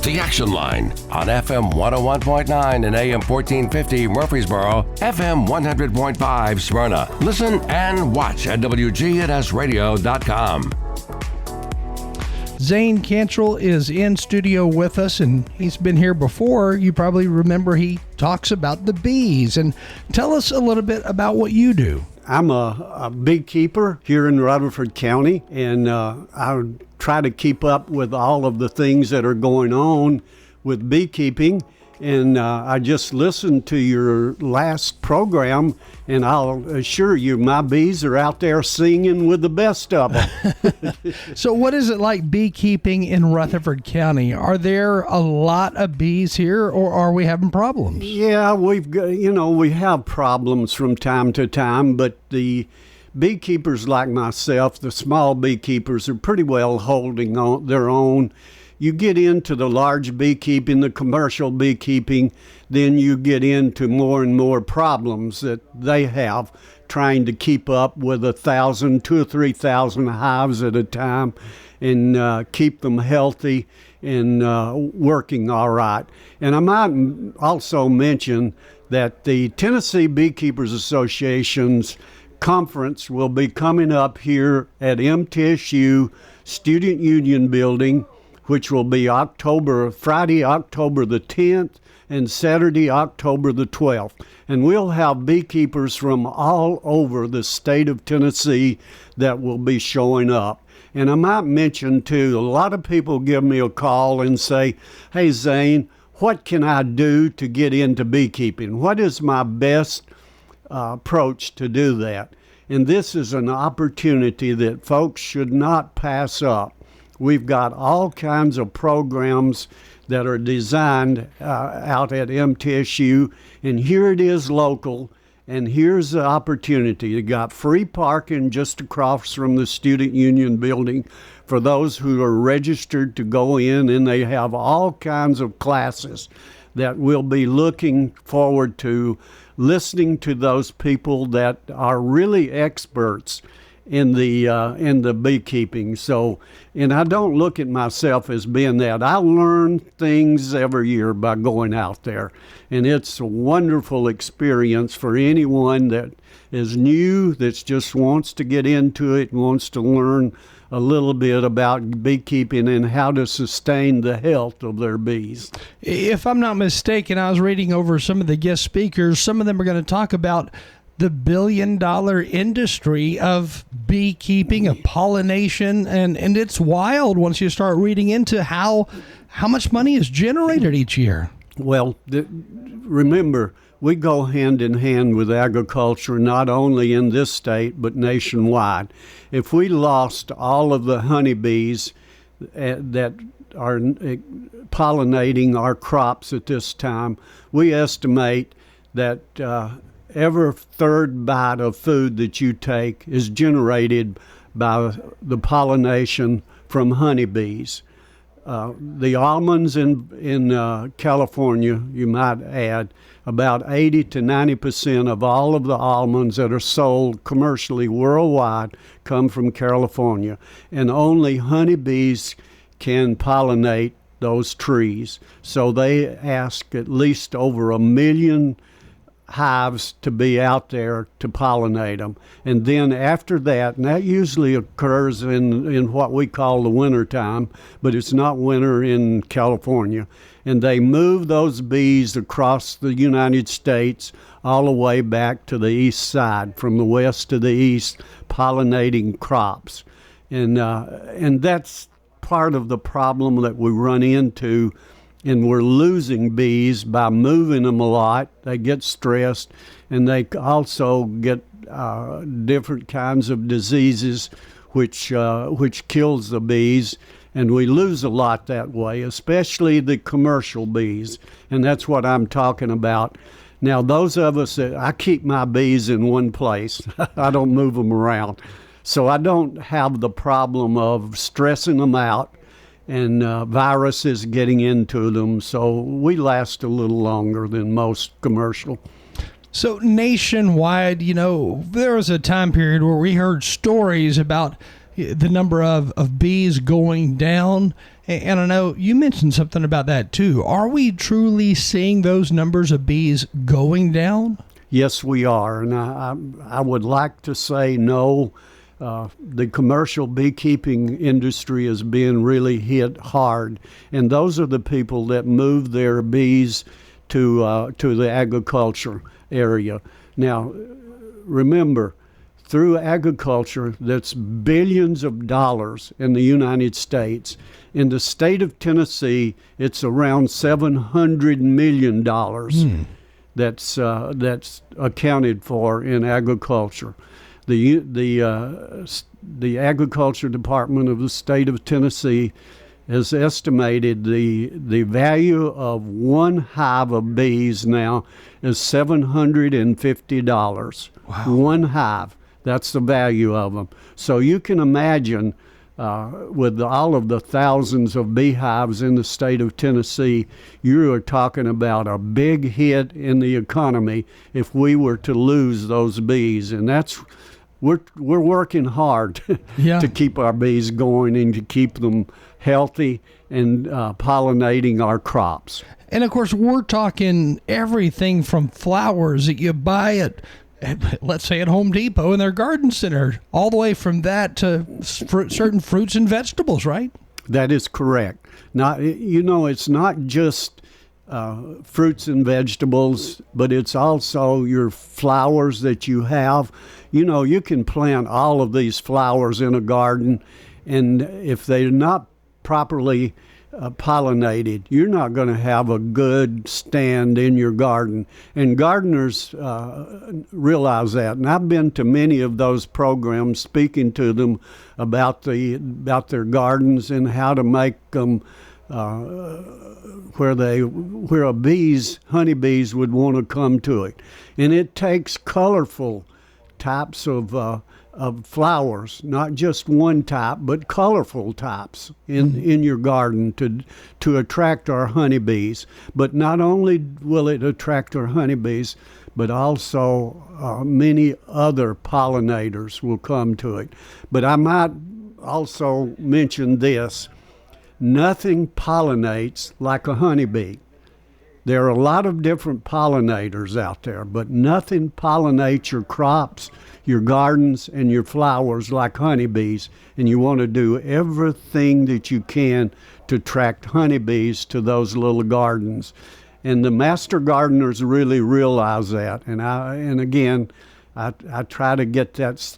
The Action Line on FM 101.9 and AM 1450 Murfreesboro, FM 100.5 Smyrna. Listen and watch at WGNSradio.com. Zane Cantrell is in studio with us, and he's been here before. You probably remember he talks about the bees. And tell us a little bit about what you do. I'm a beekeeper here in Rutherford County, and I try to keep up with all of the things that are going on with beekeeping. And I just listened to your last program, and I'll assure you my bees are out there singing with the best of them. So what is it like beekeeping in Rutherford County? Are there a lot of bees here, or are we having problems? Yeah, we have problems from time to time, but the beekeepers like myself, the small beekeepers, are pretty well holding on their own. You get into the large beekeeping, the commercial beekeeping, then you get into more and more problems that they have trying to keep up with 1,000, 2,000 or 3,000 hives at a time and keep them healthy and working all right. And I might also mention that the Tennessee Beekeepers Association's conference will be coming up here at MTSU Student Union Building, which will be Friday, October the 10th, and Saturday, October the 12th. And we'll have beekeepers from all over the state of Tennessee that will be showing up. And I might mention, too, a lot of people give me a call and say, "Hey, Zane, what can I do to get into beekeeping? What is my best approach to do that?" And this is an opportunity that folks should not pass up. We've got all kinds of programs that are designed out at MTSU, and here it is local, and here's the opportunity. You got free parking just across from the Student Union building for those who are registered to go in, and they have all kinds of classes that we'll be looking forward to listening to those people that are really experts in the beekeeping. So, and I don't look at myself as being that. I learn things every year by going out there, and it's a wonderful experience for anyone that is new, that just wants to get into it and wants to learn a little bit about beekeeping and how to sustain the health of their bees. If I'm not mistaken, I was reading over some of the guest speakers. Some of them are going to talk about the billion-dollar industry of beekeeping, of pollination, and it's wild once you start reading into how much money is generated each year. Well, remember, we go hand in hand with agriculture, not only in this state, but nationwide. If we lost all of the honeybees that are pollinating our crops at this time, we estimate that every third bite of food that you take is generated by the pollination from honeybees. The almonds in California, you might add, about 80 to 90% of all of the almonds that are sold commercially worldwide come from California, and only honeybees can pollinate those trees. So they ask at least over 1 million hives to be out there to pollinate them. And then after that, and that usually occurs in what we call the winter time, but it's not winter in California. And they move those bees across the United States all the way back to the east side, from the west to the east, pollinating crops. And that's part of the problem that we run into, and we're losing bees by moving them a lot. They get stressed, and they also get different kinds of diseases which kills the bees, and we lose a lot that way, especially the commercial bees, and that's what I'm talking about. Now, those of us that I keep my bees in one place, I don't move them around, so I don't have the problem of stressing them out and viruses getting into them, so we last a little longer than most commercial. So nationwide, there was a time period where we heard stories about the number of bees going down. And I know you mentioned something about that too. Are we truly seeing those numbers of bees going down? Yes, we are. And I would like to say no. The commercial beekeeping industry is being really hit hard. And those are the people that move their bees to the agriculture area. Now, remember, through agriculture, that's billions of dollars in the United States. In the state of Tennessee, it's around $700 million that's accounted for in agriculture. The agriculture department of the state of Tennessee has estimated the value of one hive of bees now is $750. Wow. One hive. That's the value of them. So you can imagine with all of the thousands of beehives in the state of Tennessee, you are talking about a big hit in the economy if we were to lose those bees. And we're working hard to keep our bees going and to keep them healthy and pollinating our crops. And of course, we're talking everything from flowers that you buy at, let's say, at Home Depot in their garden center, all the way from that to certain fruits and vegetables, right? That is correct. Now, it's not just fruits and vegetables, but it's also your flowers that you have. You can plant all of these flowers in a garden, and if they're not properly pollinated, you're not going to have a good stand in your garden. And gardeners realize that. And I've been to many of those programs, speaking to them about their gardens and how to make them where honeybees would want to come to it. And it takes colorful types of flowers, not just one type, but colorful types in your garden to attract our honeybees. But not only will it attract our honeybees, but also many other pollinators will come to it. But I might also mention this. Nothing pollinates like a honeybee. There are a lot of different pollinators out there, but nothing pollinates your crops, your gardens, and your flowers like honeybees. And you want to do everything that you can to attract honeybees to those little gardens. And the master gardeners really realize that. And again, I try to get that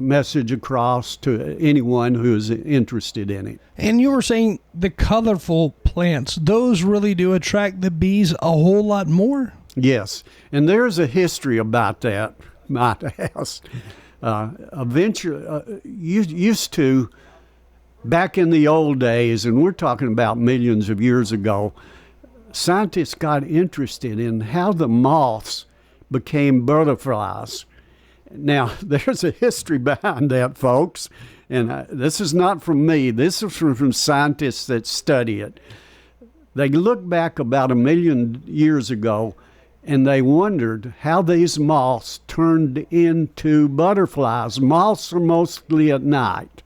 message across to anyone who is interested in it. And you were saying the colorful plants, those really do attract the bees a whole lot more? Yes, and there's a history about that, might ask. Eventually, used to, back in the old days, and we're talking about millions of years ago, scientists got interested in how the moths became butterflies. Now, there's a history behind that, folks, and this is not from me. This is from scientists that study it. They looked back about 1 million years ago, and they wondered how these moths turned into butterflies. Moths are mostly at night.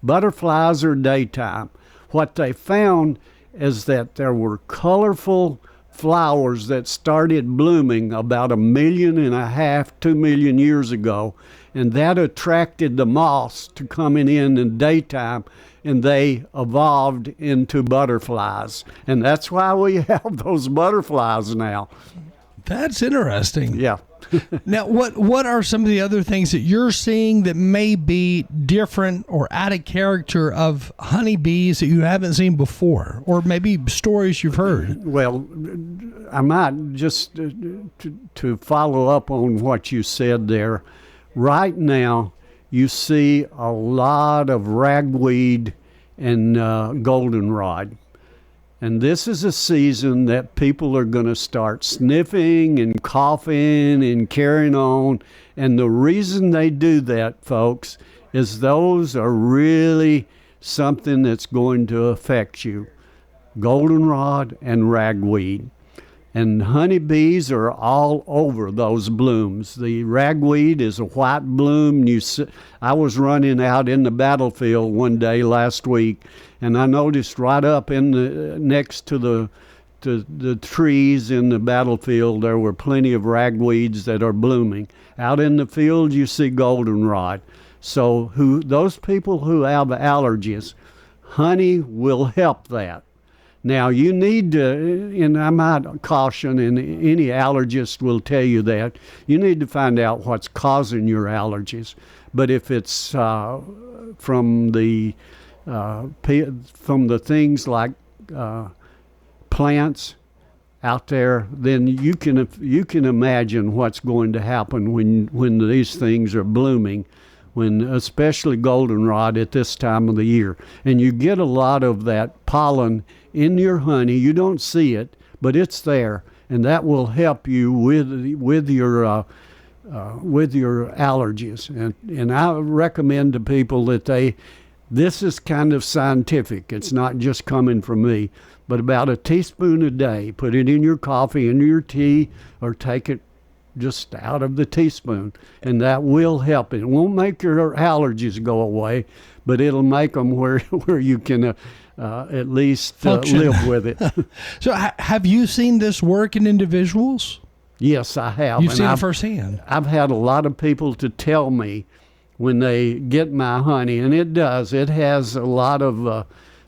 Butterflies are daytime. What they found is that there were colorful flowers that started blooming about 1.5 million, 2 million years ago, and that attracted the moths to coming in daytime, and they evolved into butterflies. And that's why we have those butterflies now. That's interesting. Yeah. Now, what are some of the other things that you're seeing that may be different or out of character of honeybees that you haven't seen before, or maybe stories you've heard? Well, I might just to follow up on what you said there. Right now, you see a lot of ragweed and goldenrod. And this is a season that people are going to start sniffing and coughing and carrying on. And the reason they do that, folks, is those are really something that's going to affect you. Goldenrod and ragweed. And honeybees are all over those blooms. The ragweed is a white bloom. I was running out in the battlefield one day last week, and I noticed right up in next to the trees in the battlefield, there were plenty of ragweeds that are blooming. Out in the field, you see goldenrod. So those people who have allergies, honey will help that. Now, you need to, and I might caution, and any allergist will tell you that, you need to find out what's causing your allergies. But if it's from the things like plants out there, then you can imagine what's going to happen when these things are blooming, especially goldenrod at this time of the year. And you get a lot of that pollen in your honey. You don't see it, but it's there, and that will help you with your allergies. And I recommend to people that this is kind of scientific. It's not just coming from me, but about a teaspoon a day. Put it in your coffee, in your tea, or take it just out of the teaspoon, and that will help. It won't make your allergies go away, but it'll make them where you can at least live with it. So have you seen this work in individuals? Yes, I have. You've seen it firsthand. I've had a lot of people to tell me when they get my honey, and it has a lot of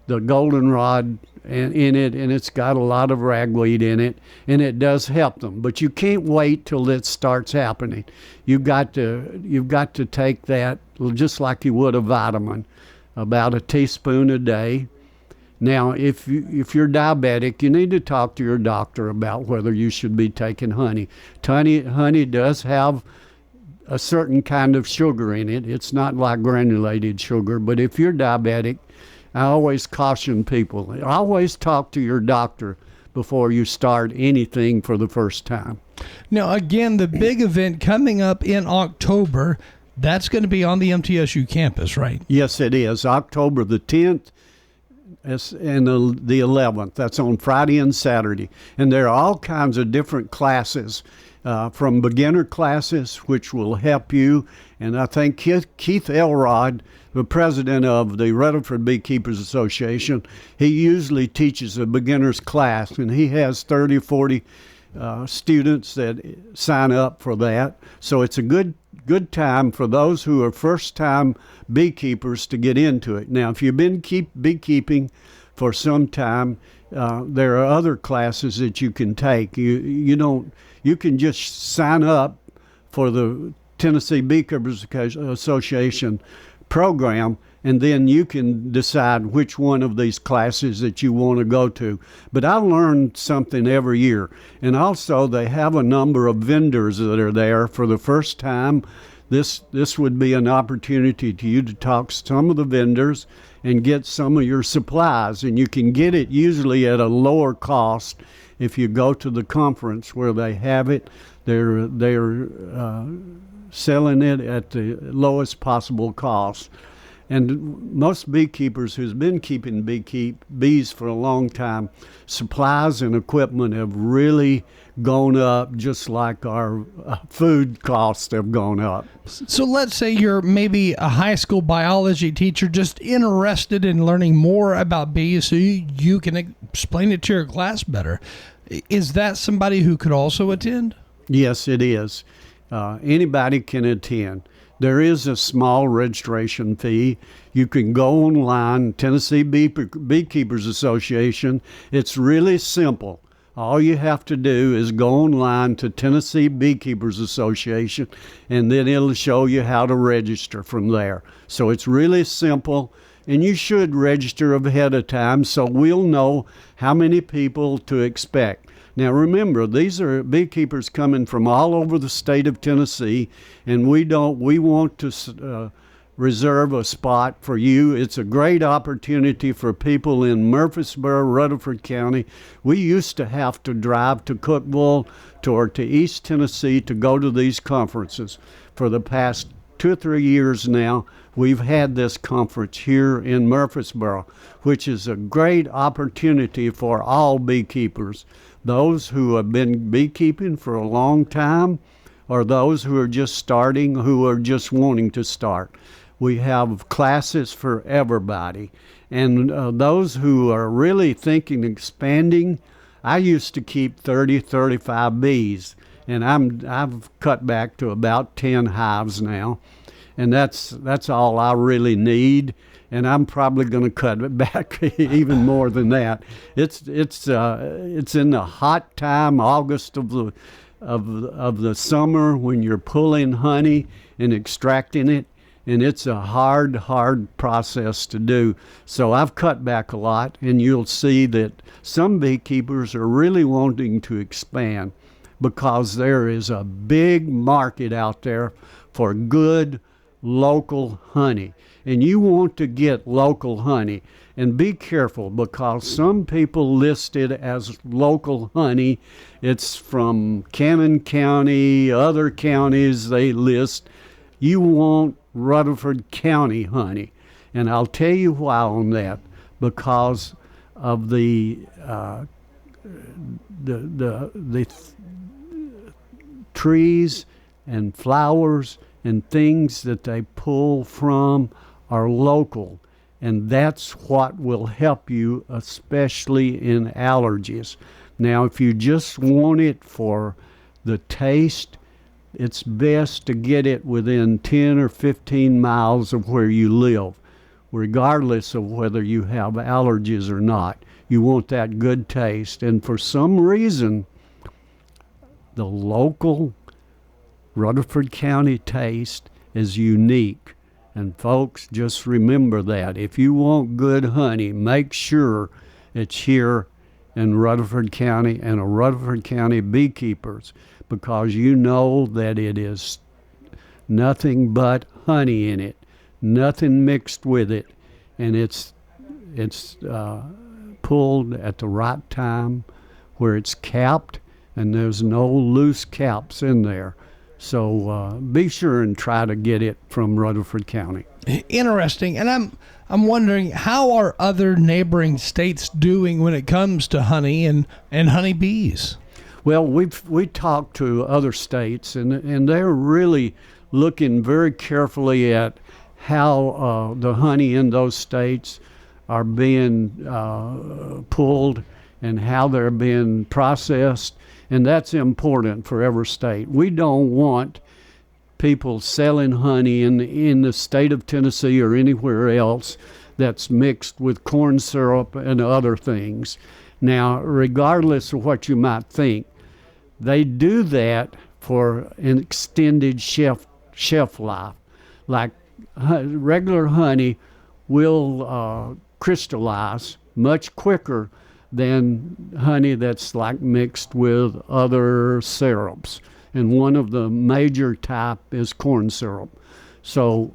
the goldenrod in it, and it's got a lot of ragweed in it, and it does help them. But you can't wait till it starts happening. You've got to take that just like you would a vitamin, about a teaspoon a day. Now, if you're diabetic, you need to talk to your doctor about whether you should be taking honey. Honey does have a certain kind of sugar in it. It's not like granulated sugar, but if you're diabetic, I always caution people, always talk to your doctor before you start anything for the first time. Now, again, the big event coming up in October, that's going to be on the MTSU campus, right? Yes, it is. October the 10th and the 11th. That's on Friday and Saturday. And there are all kinds of different classes, from beginner classes, which will help you. And I think Keith Elrod, the president of the Rutherford Beekeepers Association, he usually teaches a beginner's class, and he has 30, 40 students that sign up for that. So it's a good time for those who are first-time beekeepers to get into it. Now, if you've been beekeeping for some time, there are other classes that you can take. You can just sign up for the Tennessee Beekeepers Association program, and then you can decide which one of these classes that you want to go to. But I learned something every year. And also, they have a number of vendors that are there for the first time. This would be an opportunity to you to talk to some of the vendors and get some of your supplies. And you can get it usually at a lower cost if you go to the conference where they have it. They're selling it at the lowest possible cost. And most beekeepers who's been keeping bees for a long time, supplies and equipment have really gone up, just like our food costs have gone up. So let's say you're maybe a high school biology teacher just interested in learning more about bees so you can explain it to your class better. Is that somebody who could also attend? Yes, it is. Anybody can attend. There is a small registration fee. You can go online, Tennessee Beekeepers Association. It's really simple. All you have to do is go online to Tennessee Beekeepers Association, and then it'll show you how to register from there. So it's really simple, and you should register ahead of time so we'll know how many people to expect. Now remember, these are beekeepers coming from all over the state of Tennessee, and we want to reserve a spot for you. It's a great opportunity for people in Murfreesboro, Rutherford County. We used to have to drive to Cookeville or to East Tennessee to go to these conferences. For the past 2 or 3 years now, we've had this conference here in Murfreesboro, which is a great opportunity for all beekeepers, those who have been beekeeping for a long time or those who are just starting, who are just wanting to start. We have classes for everybody. And those who are really thinking expanding, I used to keep 30, 35 bees, and I've cut back to about 10 hives now, and that's all I really need. And I'm probably going to cut it back even more than that. It's in the hot time, August of the summer, when you're pulling honey and extracting it, and it's a hard process to do. So I've cut back a lot, and you'll see that some beekeepers are really wanting to expand because there is a big market out there for good local honey. And you want to get local honey. And be careful, because some people list it as local honey. It's from Cannon County, other counties they list. You want Rutherford County honey. And I'll tell you why on that. Because of the trees and flowers and things that they pull from are local, and that's what will help you, especially in allergies. Now, if you just want it for the taste, it's best to get it within 10 or 15 miles of where you live, regardless of whether you have allergies or not. You want that good taste, and for some reason, the local Rutherford County taste is unique. And folks, just remember that. If you want good honey, make sure it's here in Rutherford County and a Rutherford County beekeepers, because you know that it is nothing but honey in it, nothing mixed with it, and it's pulled at the right time where it's capped, and there's no loose caps in there. So be sure and try to get it from Rutherford County. Interesting. And I'm wondering, how are other neighboring states doing when it comes to honey and honeybees? Well, we talked to other states, and they're really looking very carefully at how the honey in those states are being pulled and how they're being processed. And that's important for every state. We don't want people selling honey in the state of Tennessee or anywhere else that's mixed with corn syrup and other things. Now, regardless of what you might think, they do that for an extended shelf life. Like regular honey will crystallize much quicker than honey that's like mixed with other syrups. And one of the major type is corn syrup. So,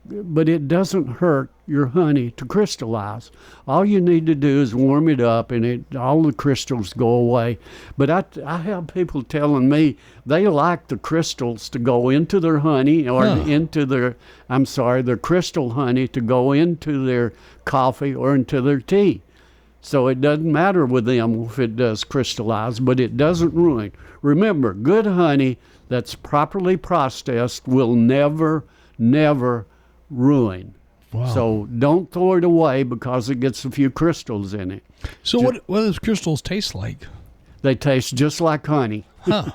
but it doesn't hurt your honey to crystallize. All you need to do is warm it up, and all the crystals go away. But I have people telling me they like the crystals to go into their honey, or into their crystal honey to go into their coffee or into their tea. So it doesn't matter with them if it does crystallize, but it doesn't ruin. Remember, good honey that's properly processed will never ruin. Wow. So don't throw it away because it gets a few crystals in it. So what does crystals taste like? They taste just like honey. Huh.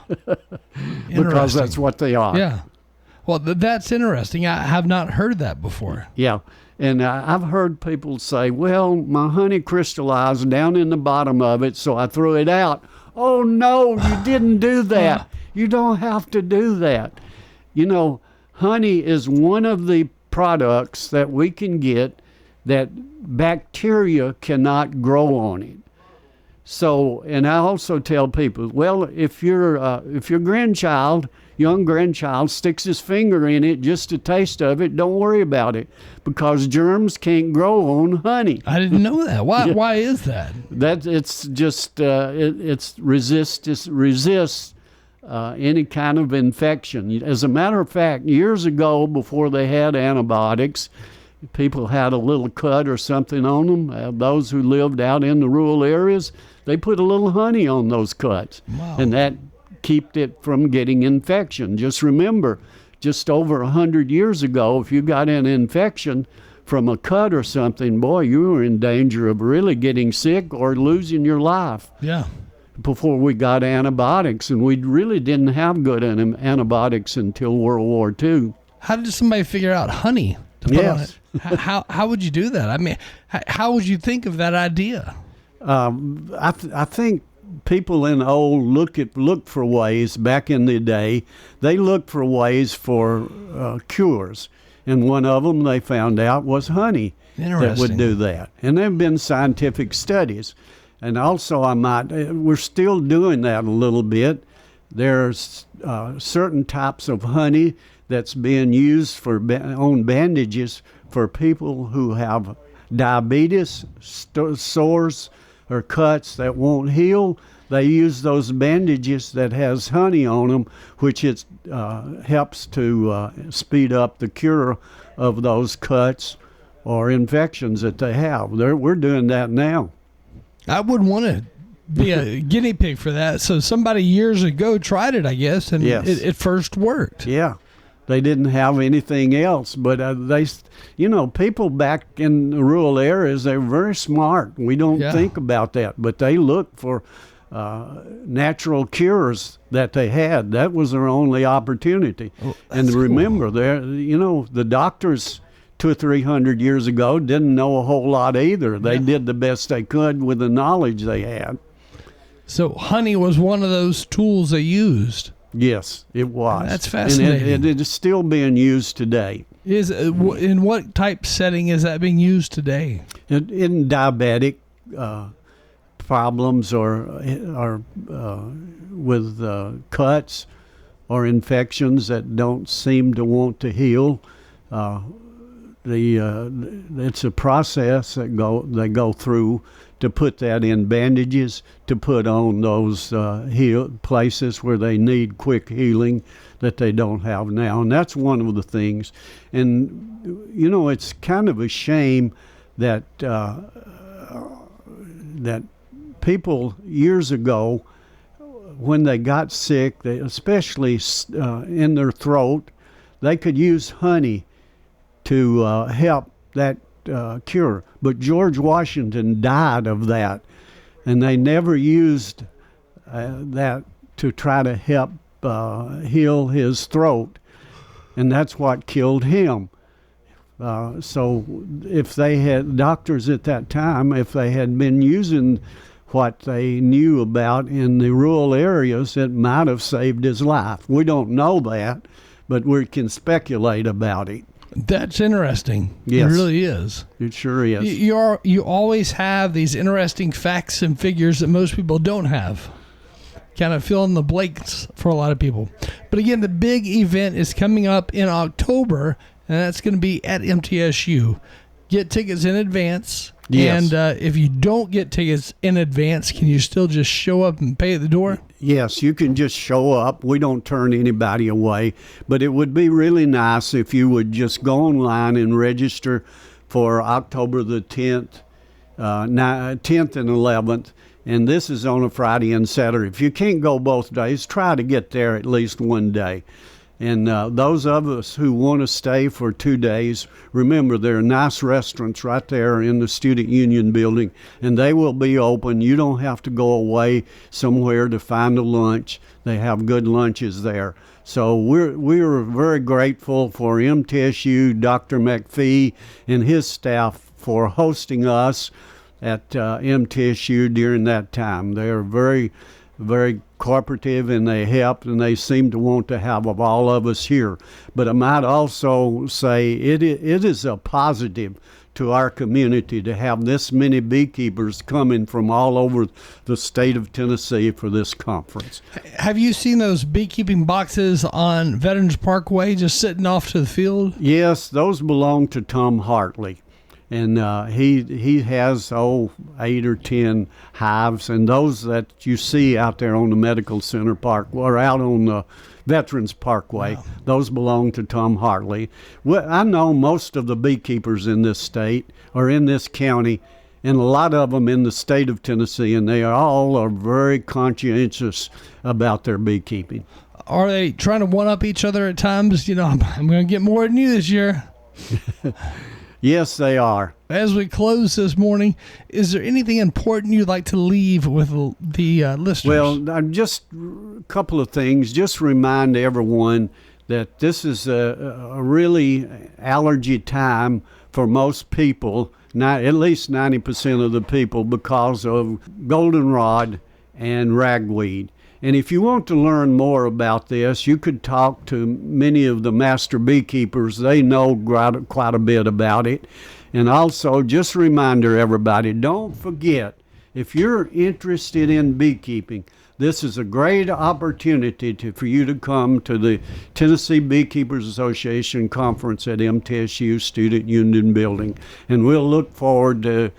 Because that's what they are. Yeah. Well, that's interesting. I have not heard that before. Yeah. And I've heard people say, well, my honey crystallized down in the bottom of it, so I threw it out. Oh, no, you didn't do that. You don't have to do that. You know, honey is one of the products that we can get that bacteria cannot grow on it. So, and I also tell people, well, if your young grandchild sticks his finger in it just to taste of it, don't worry about it, because germs can't grow on honey. I didn't know that. Why? Yeah. Why is that? That it's just it resists any kind of infection. As a matter of fact, years ago, before they had antibiotics, people had a little cut or something on them. Those who lived out in the rural areas, they put a little honey on those cuts. Wow. And that kept it from getting infection. Just remember, just over 100 years ago, if you got an infection from a cut or something, boy, you were in danger of really getting sick or losing your life. Yeah. Before we got antibiotics, and we really didn't have good antibiotics until World War II. How did somebody figure out honey to put on Yes. it? How would you do that? I mean, how would you think of that idea? I think people in old looked for ways back in the day. They looked for ways for cures, and one of them they found out was honey that would do that. And there have been scientific studies, and also we're still doing that a little bit. There's certain types of honey that's being used for on bandages for people who have diabetes, sores, or cuts that won't heal. They use those bandages that has honey on them, which helps to speed up the cure of those cuts or infections that they have. We're doing that now. I would want to be a guinea pig for that. So somebody years ago tried it, I guess, and Yes. it first worked. Yeah. They didn't have anything else, but people back in the rural areas, they're very smart. We don't think about that, but they look for natural cures that they had. That was their only opportunity. Oh, and remember, the doctors 200 or 300 years ago didn't know a whole lot either. They did the best they could with the knowledge they had. So honey was one of those tools they used. Yes, it was. That's fascinating. And it is still being used today. In what type setting is that being used today? In diabetic problems or with cuts or infections that don't seem to want to heal, it's a process that they go through to put that in bandages, to put on those places where they need quick healing that they don't have now. And that's one of the things. And, it's kind of a shame that that people years ago, when they got sick, especially in their throat, they could use honey to help that cure. But George Washington died of that, and they never used that to try to help heal his throat, and that's what killed him. So if they had doctors at that time, if they had been using what they knew about in the rural areas, it might have saved his life. We don't know that, but we can speculate about it. That's interesting. Yes. It really is. It sure is. You always have these interesting facts and figures that most people don't have. Kind of fill in the blanks for a lot of people. But again, the big event is coming up in October, and that's going to be at MTSU. Get tickets in advance. Yes. And if you don't get tickets in advance, can you still just show up and pay at the door? Yes, you can just show up. We don't turn anybody away. But it would be really nice if you would just go online and register for October the 10th and 11th. And this is on a Friday and Saturday. If you can't go both days, try to get there at least one day. And those of us who want to stay for 2 days, remember there are nice restaurants right there in the Student Union building, and they will be open. You don't have to go away somewhere to find a lunch. They have good lunches there. So we're very grateful for MTSU, Dr. McPhee, and his staff for hosting us at MTSU during that time. They are very, very cooperative, and they help, and they seem to want to have of all of us here. But I might also say it is a positive to our community to have this many beekeepers coming from all over the state of Tennessee for this conference. Have you seen those beekeeping boxes on Veterans Parkway just sitting off to the field? Yes, those belong to Tom Hartley. And he has 8 or 10 hives, and those that you see out there on the Medical Center Park or out on the Veterans Parkway, wow. Those belong to Tom Hartley. Well, I know most of the beekeepers in this state or in this county, and a lot of them in the state of Tennessee, and they all are very conscientious about their beekeeping. Are they trying to one-up each other at times? You know, I'm going to get more than you this year. Yes, they are. As we close this morning, is there anything important you'd like to leave with the listeners? Well, just a couple of things. Just remind everyone that this is a really allergy time for most people, at least 90% of the people, because of goldenrod and ragweed. And if you want to learn more about this, you could talk to many of the master beekeepers. They know quite a bit about it. And also, just a reminder, everybody, don't forget, if you're interested in beekeeping, this is a great opportunity for you to come to the Tennessee Beekeepers Association Conference at MTSU Student Union Building. And we'll look forward to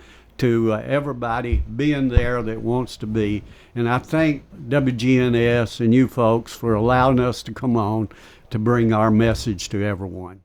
everybody being there that wants to be. And I thank WGNS and you folks for allowing us to come on to bring our message to everyone.